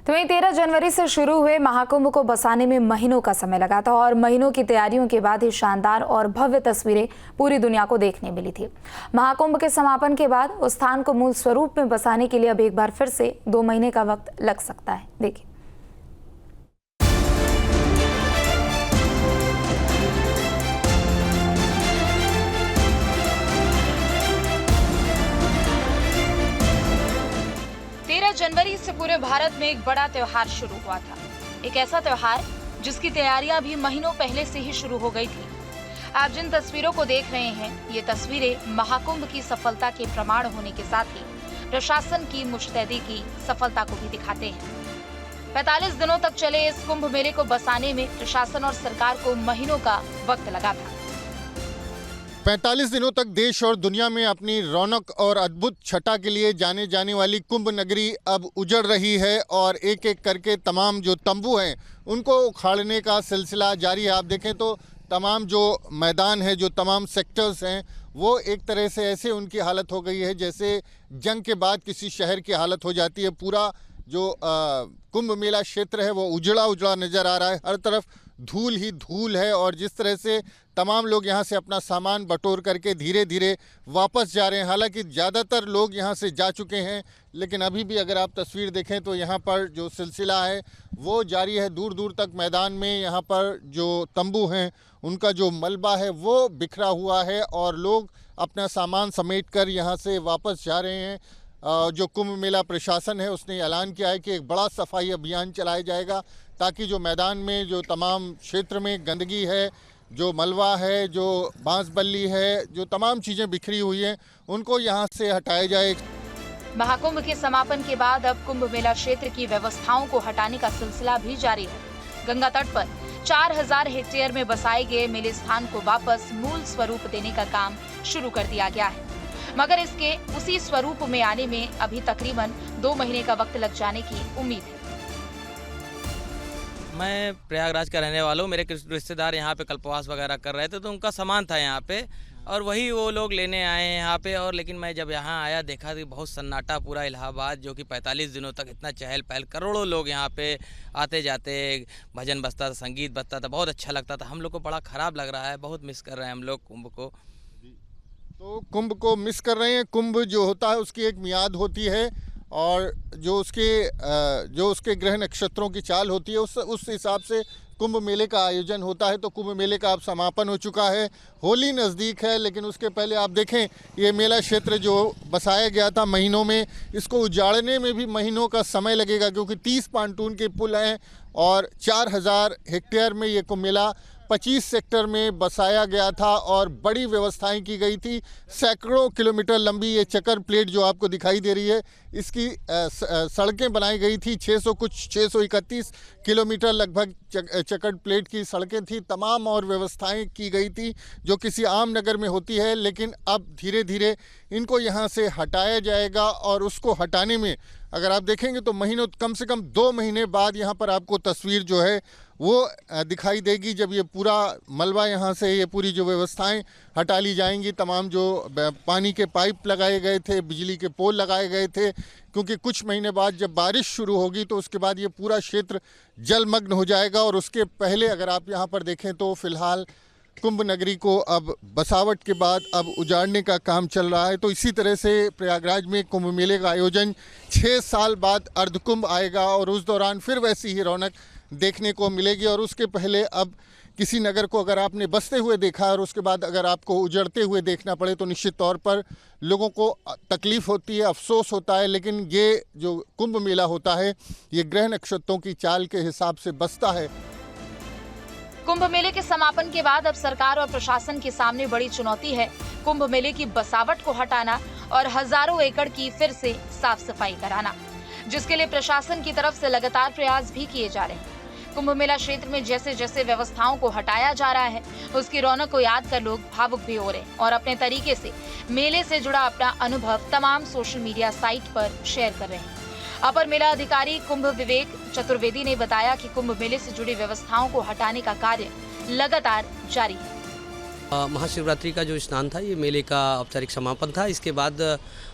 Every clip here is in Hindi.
तो वहीं 13 जनवरी से शुरू हुए महाकुंभ को बसाने में महीनों का समय लगा था और महीनों की तैयारियों के बाद ही शानदार और भव्य तस्वीरें पूरी दुनिया को देखने मिली थी। महाकुंभ के समापन के बाद उस स्थान को मूल स्वरूप में बसाने के लिए अब एक बार फिर से 2 महीने का वक्त लग सकता है। देखिए। जनवरी से पूरे भारत में एक बड़ा त्योहार शुरू हुआ था। एक ऐसा त्योहार जिसकी तैयारियां भी महीनों पहले से ही शुरू हो गई थी। आप जिन तस्वीरों को देख रहे हैं, ये तस्वीरें महाकुंभ की सफलता के प्रमाण होने के साथ ही प्रशासन की मुस्तैदी की सफलता को भी दिखाते हैं। 45 दिनों तक चले इस कुंभ मेले को बसाने में प्रशासन और सरकार को महीनों का वक्त लगा था। 45 दिनों तक देश और दुनिया में अपनी रौनक और अद्भुत छटा के लिए जाने जाने वाली कुंभ नगरी अब उजड़ रही है और एक एक करके तमाम जो तंबू हैं उनको उखाड़ने का सिलसिला जारी है। आप देखें तो तमाम जो मैदान है, जो तमाम सेक्टर्स हैं, वो एक तरह से ऐसे उनकी हालत हो गई है जैसे जंग के बाद किसी शहर की हालत हो जाती है। पूरा जो कुंभ मेला क्षेत्र है वो उजड़ा उजड़ा नज़र आ रहा है। हर तरफ धूल ही धूल है और जिस तरह से तमाम लोग यहाँ से अपना सामान बटोर करके धीरे धीरे वापस जा रहे हैं। हालांकि ज़्यादातर लोग यहाँ से जा चुके हैं, लेकिन अभी भी अगर आप तस्वीर देखें तो यहाँ पर जो सिलसिला है वो जारी है। दूर दूर तक मैदान में यहाँ पर जो तंबू हैं उनका जो मलबा है वो बिखरा हुआ है और लोग अपना सामान समेट कर यहाँ से वापस जा रहे हैं। जो कुंभ मेला प्रशासन है उसने ऐलान किया है कि एक बड़ा सफाई अभियान चलाया जाएगा ताकि जो मैदान में जो तमाम क्षेत्र में गंदगी है, जो मलबा है, जो बांस बल्ली है, जो तमाम चीज़ें बिखरी हुई हैं उनको यहाँ से हटाया जाए। महाकुंभ के समापन के बाद अब कुंभ मेला क्षेत्र की व्यवस्थाओं को हटाने का सिलसिला भी जारी है। गंगा तट पर 4000 हेक्टेयर में बसाए गए मेले स्थान को वापस मूल स्वरूप देने का काम शुरू कर दिया गया है, मगर इसके उसी स्वरूप में आने में अभी तकरीबन 2 महीने का वक्त लग जाने की उम्मीद है। मैं प्रयागराज का रहने वाला हूँ। मेरे रिश्तेदार यहाँ पे कल्पवास वगैरह कर रहे थे तो उनका सामान था यहाँ पे और वही वो लोग लेने आए हैं यहाँ पे। और लेकिन मैं जब यहाँ आया देखा कि बहुत सन्नाटा पूरा इलाहाबाद, जो कि 45 दिनों तक इतना चहल पहल, करोड़ों लोग यहाँ पे आते जाते, भजन बजता था, संगीत बजता था, बहुत अच्छा लगता था। हम लोग को बड़ा ख़राब लग रहा है, बहुत मिस कर रहे हैं हम लोग कुंभ को। तो कुंभ को मिस कर रहे हैं। कुंभ जो होता है उसकी एक मियाद होती है और जो उसके ग्रह नक्षत्रों की चाल होती है उस हिसाब से कुंभ मेले का आयोजन होता है। तो कुंभ मेले का अब समापन हो चुका है, होली नज़दीक है, लेकिन उसके पहले आप देखें ये मेला क्षेत्र जो बसाया गया था महीनों में, इसको उजाड़ने में भी महीनों का समय लगेगा क्योंकि 30 पांटून के पुल हैं और 4000 हेक्टेयर में ये कुंभ मेला 25 सेक्टर में बसाया गया था और बड़ी व्यवस्थाएं की गई थी। सैकड़ों किलोमीटर लंबी ये चक्कर प्लेट जो आपको दिखाई दे रही है, इसकी सड़कें बनाई गई थी। 631 किलोमीटर लगभग चक्कर प्लेट की सड़कें थी। तमाम और व्यवस्थाएं की गई थी जो किसी आम नगर में होती है, लेकिन अब धीरे धीरे इनको यहाँ से हटाया जाएगा और उसको हटाने में अगर आप देखेंगे तो महीनों, कम से कम 2 महीने बाद यहाँ पर आपको तस्वीर जो है वो दिखाई देगी जब ये पूरा मलबा यहाँ से, ये पूरी जो व्यवस्थाएं हटा ली जाएंगी। तमाम जो पानी के पाइप लगाए गए थे, बिजली के पोल लगाए गए थे, क्योंकि कुछ महीने बाद जब बारिश शुरू होगी तो उसके बाद ये पूरा क्षेत्र जलमग्न हो जाएगा। और उसके पहले अगर आप यहाँ पर देखें तो फ़िलहाल कुंभ नगरी को अब बसावट के बाद अब उजाड़ने का काम चल रहा है। तो इसी तरह से प्रयागराज में कुंभ मेले का आयोजन 6 साल बाद अर्धकुंभ आएगा और उस दौरान फिर वैसी ही रौनक देखने को मिलेगी। और उसके पहले अब किसी नगर को अगर आपने बसते हुए देखा और उसके बाद अगर आपको उजड़ते हुए देखना पड़े तो निश्चित तौर पर लोगों को तकलीफ़ होती है, अफसोस होता है। लेकिन ये जो कुंभ मेला होता है ये ग्रह नक्षत्रों की चाल के हिसाब से बसता है। कुंभ मेले के समापन के बाद अब सरकार और प्रशासन के सामने बड़ी चुनौती है कुंभ मेले की बसावट को हटाना और हजारों एकड़ की फिर से साफ सफाई कराना, जिसके लिए प्रशासन की तरफ से लगातार प्रयास भी किए जा रहे हैं। कुंभ मेला क्षेत्र में जैसे जैसे व्यवस्थाओं को हटाया जा रहा है उसकी रौनक को याद कर लोग भावुक भी हो रहे हैं और अपने तरीके से मेले से जुड़ा अपना अनुभव तमाम सोशल मीडिया साइट पर शेयर कर रहे हैं। अपर मेला अधिकारी कुंभ विवेक चतुर्वेदी ने बताया कि कुंभ मेले से जुड़ी व्यवस्थाओं को हटाने का कार्य लगातार जारी है। महाशिवरात्रि का जो स्नान था ये मेले का औपचारिक समापन था। इसके बाद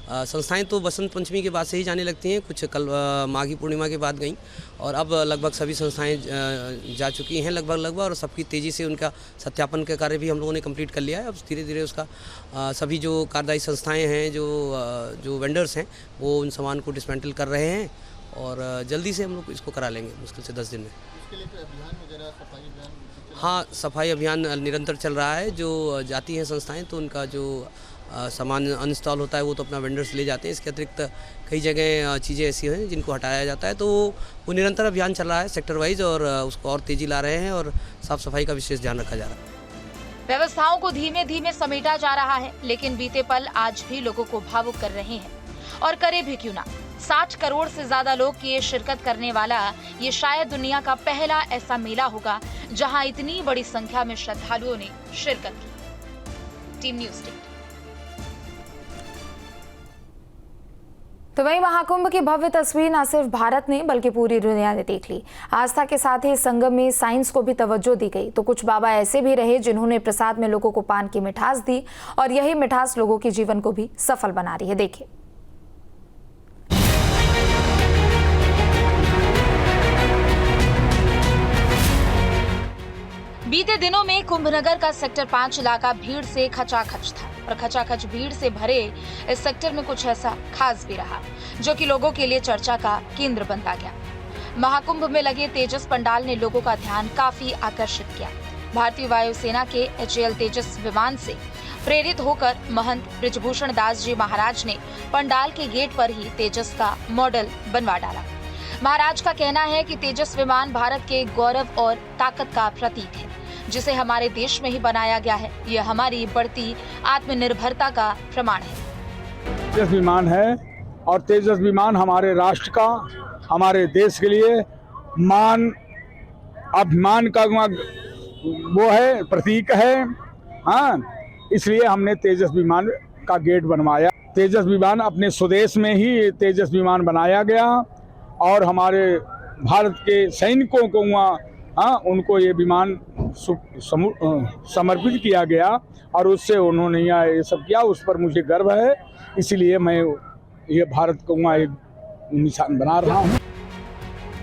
संस्थाएं तो बसंत पंचमी के बाद से ही जाने लगती हैं, कुछ कल माघी पूर्णिमा के बाद गईं और अब लगभग सभी संस्थाएं जा चुकी हैं लगभग और सबकी तेज़ी से उनका सत्यापन का कार्य भी हम लोगों ने कंप्लीट कर लिया है। अब धीरे धीरे उसका सभी जो कार्यदायी संस्थाएँ हैं जो वेंडर्स हैं वो उन सामान को डिसमेंटल कर रहे हैं और जल्दी से हम लोग इसको करा लेंगे, मुश्किल से 10 दिन में। इसके लिए अभियान वगैरह, सफाई अभियान? हाँ, सफाई अभियान निरंतर चल रहा है। जो जाती हैं संस्थाएं तो उनका जो सामान अनइंस्टॉल होता है वो तो अपना वेंडर्स ले जाते हैं। इसके अतिरिक्त कई जगह चीज़ें ऐसी हैं जिनको हटाया जाता है, तो वो निरंतर अभियान चल रहा है सेक्टर वाइज और उसको और तेज़ी ला रहे हैं और साफ़ सफाई का विशेष ध्यान रखा जा रहा है। व्यवस्थाओं को धीमे धीमे समेटा जा रहा है, लेकिन बीते पल आज भी लोगों को भावुक कर रहे हैं और करे भी क्यों ना। 60 करोड़ से ज्यादा लोग की शिरकत करने वाला ये शायद दुनिया का पहला ऐसा मेला होगा जहां इतनी बड़ी संख्या में श्रद्धालुओं ने शिरकत की। Team news team. तो वहीं महाकुंभ की भव्य तस्वीर न सिर्फ भारत ने बल्कि पूरी दुनिया ने देख ली। आस्था के साथ ही इस संगम में साइंस को भी तवज्जो दी गई। तो कुछ बाबा ऐसे भी रहे जिन्होंने प्रसाद में लोगों को पान की मिठास दी और यही मिठास लोगों के जीवन को भी सफल बना रही है। देखिए। बीते दिनों में कुंभनगर का सेक्टर 5 इलाका भीड़ से खचाखच था और खचाखच भीड़ से भरे इस सेक्टर में कुछ ऐसा खास भी रहा जो कि लोगों के लिए चर्चा का केंद्र बनता गया। महाकुंभ में लगे तेजस पंडाल ने लोगों का ध्यान काफी आकर्षित किया। भारतीय वायुसेना के HAL तेजस विमान से प्रेरित होकर महंत ब्रिजभूषण दास जी महाराज ने पंडाल के गेट पर ही तेजस का मॉडल बनवा डाला। महाराज का कहना है कि तेजस विमान भारत के गौरव और ताकत का प्रतीक है, जिसे हमारे देश में ही बनाया गया है। यह हमारी बढ़ती आत्मनिर्भरता का प्रमाण है। तेजस विमान है और तेजस विमान हमारे राष्ट्र का, हमारे देश के लिए मान अभिमान का वो है, प्रतीक है। हाँ, इसलिए हमने तेजस विमान का गेट बनवाया। तेजस विमान अपने स्वदेश में ही तेजस विमान बनाया गया और हमारे भारत के सैनिकों को वहाँ उनको ये विमान समर्पित किया गया और उससे उन्होंने यहाँ ये सब किया। उस पर मुझे गर्व है, इसलिए मैं ये भारत को वहाँ एक निशान बना रहा हूँ।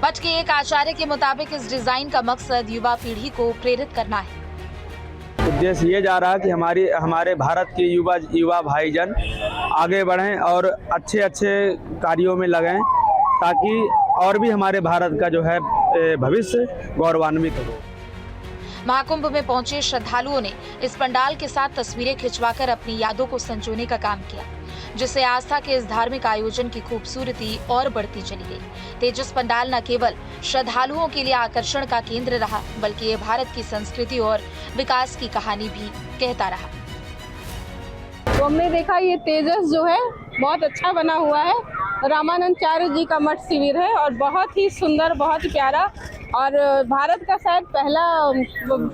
मठ के एक आचार्य के मुताबिक इस डिजाइन का मकसद युवा पीढ़ी को प्रेरित करना है। उद्देश्य ये जा रहा है कि हमारे भारत के युवा भाईजन आगे बढ़ें और अच्छे कार्यों में लगें ताकि और भी हमारे भारत का जो है भविष्य गौरवान्वित हो। महाकुंभ में पहुंचे श्रद्धालुओं ने इस पंडाल के साथ तस्वीरें खिंचवाकर अपनी यादों को संजोने का काम किया, जिससे आस्था के इस धार्मिक आयोजन की खूबसूरती और बढ़ती चली गई। तेजस पंडाल न केवल श्रद्धालुओं के लिए आकर्षण का केंद्र रहा, बल्कि ये भारत की संस्कृति और विकास की कहानी भी कहता रहा। तो हमने देखा ये तेजस जो है बहुत अच्छा बना हुआ है। रामानंदाचार्य जी का मठ शिविर है और बहुत ही सुंदर, बहुत ही प्यारा और भारत का शायद पहला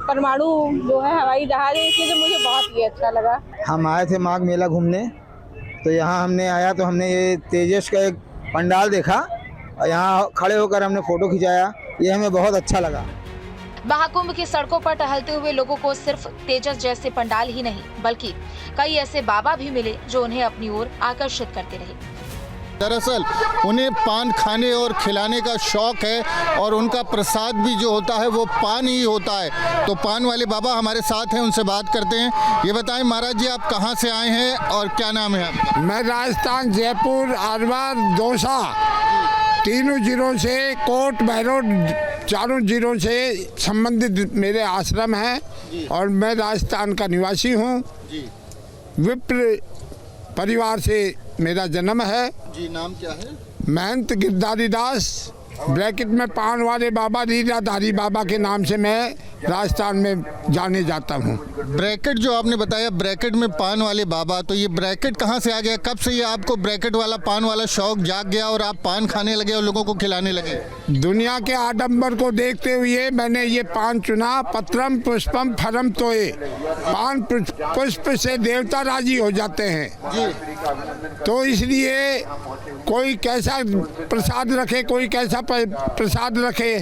परमाणु जो है हवाई जहाज है, इसलिए जो मुझे बहुत ही अच्छा लगा। हम आए थे माघ मेला घूमने, तो यहाँ हमने आया तो हमने ये तेजस का एक पंडाल देखा और यहाँ खड़े होकर हमने फोटो खिंचाया। ये हमें बहुत अच्छा लगा। महाकुंभ की सड़कों पर टहलते हुए लोगों को सिर्फ तेजस जैसे पंडाल ही नहीं बल्कि कई ऐसे बाबा भी मिले जो उन्हें अपनी ओर आकर्षित करते रहे। दरअसल उन्हें पान खाने और खिलाने का शौक है और उनका प्रसाद भी जो होता है वो पान ही होता है। तो पान वाले बाबा हमारे साथ हैं, उनसे बात करते हैं। ये बताएं महाराज जी, आप कहाँ से आए हैं और क्या नाम है आपका? मैं राजस्थान, जयपुर, अलवर, दौसा, तीनों जिलों से, कोट भैरव, चारों जिलों से संबंधित मेरे आश्रम हैं और मैं राजस्थान का निवासी हूँ। विप्र परिवार से मेरा जन्म है। जी, नाम क्या है? महंत गिरधारी दास, ब्रैकेट में पान वाले बाबा, लीलाधारी बाबा के नाम से मैं राजस्थान में जाने जाता हूँ। ब्रैकेट जो आपने बताया, ब्रैकेट में पान वाले बाबा, तो ये ब्रैकेट कहाँ से आ गया? कब से ये आपको ब्रैकेट वाला पान वाला शौक जाग गया और आप पान खाने लगे और लोगों को खिलाने लगे? दुनिया के आडंबर को देखते हुए मैंने ये पान चुना। पत्रम पुष्पम फरम तोये, पान पुष्प से देवता राजी हो जाते हैं। तो इसलिए कोई कैसा प्रसाद रखे, कोई कैसा प्रसाद रखे,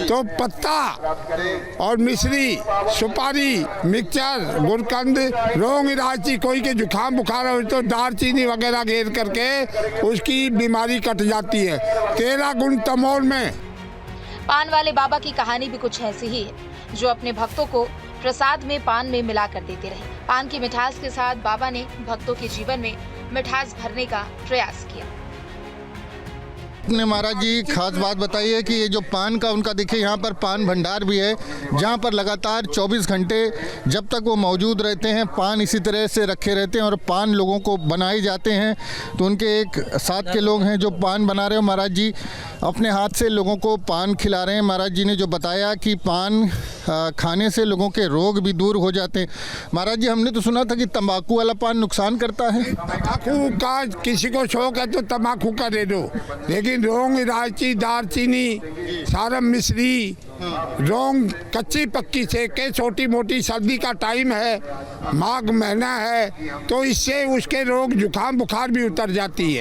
तो पत्ता और मिश्री, सुपारी, मिक्सचर, गुलकंद, लौंग, इलायची, कोई के जुकाम बुखार हो तो दालचीनी वगैरह घेर करके उसकी बीमारी कट जाती है। 13 गुण तमोल में। पान वाले बाबा की कहानी भी कुछ ऐसी ही है, जो अपने भक्तों को प्रसाद में पान में मिला कर देते रहे। पान की मिठास के साथ बाबा ने भक्तों के जीवन में मिठास भरने का प्रयास किया। ने महाराज जी खास बात बताई है कि ये जो पान का उनका देखिए यहाँ पर पान भंडार भी है, जहाँ पर लगातार 24 घंटे जब तक वो मौजूद रहते हैं पान इसी तरह से रखे रहते हैं और पान लोगों को बनाए जाते हैं। तो उनके एक साथ के लोग हैं जो पान बना रहे हो। महाराज जी अपने हाथ से लोगों को पान खिला रहे हैं। महाराज जी ने जो बताया कि पान खाने से लोगों के रोग भी दूर हो जाते हैं। महाराज जी हमने तो सुना था कि तंबाकू वाला पान नुकसान करता है। तंबाकू का किसी को शौक है तो तंबाकू का दे दो, लेकिन लौंग, इलायची, दालचीनी, सारम, मिश्री, लौंग कच्ची पक्की सेक के, छोटी मोटी, सर्दी का टाइम है, माघ महीना है, तो इससे उसके रोग जुकाम बुखार भी उतर जाती है।